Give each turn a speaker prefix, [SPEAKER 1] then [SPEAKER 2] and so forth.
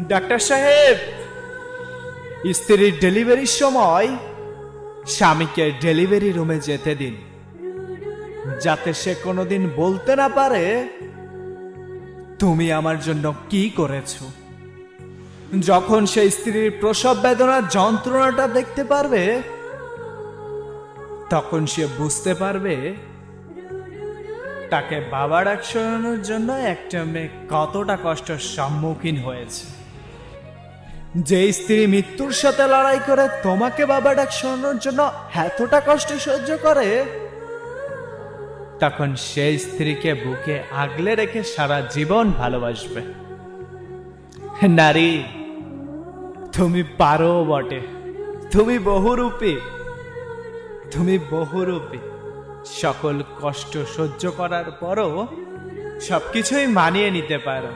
[SPEAKER 1] Doctor সাহেব, স্ত্রীর ডেলিভারির সময় স্বামীকে ডেলিভারি রুমে যেতে দিন, যাতে সে কোনোদিন বলতে না পারে তুমি আমার জন্য কি করেছো। যখন সে স্ত্রীর প্রসব বেদনার যন্ত্রণাটা দেখতে পারবে, তখন সে বুঝতে পারবে তাকে বাবা ডাক শোনানোর জন্য একটা মেয়ে কতটা কষ্টের সম্মুখীন হয়েছে। যে স্ত্রী মৃত্যুর সাথে লড়াই করে তোমাকে বাবা ডাক শোনানোর জন্য এতটা কষ্ট সহ্য করে, তখন সেই স্ত্রীকে বুকে আগলে রেখে সারা জীবন ভালোবাসবে। নারী, তুমি পারো বটে, তুমি বহুরূপী, তুমি বহুরূপী। সকল কষ্ট সহ্য করার পরও সবকিছুই মানিয়ে নিতে পারো।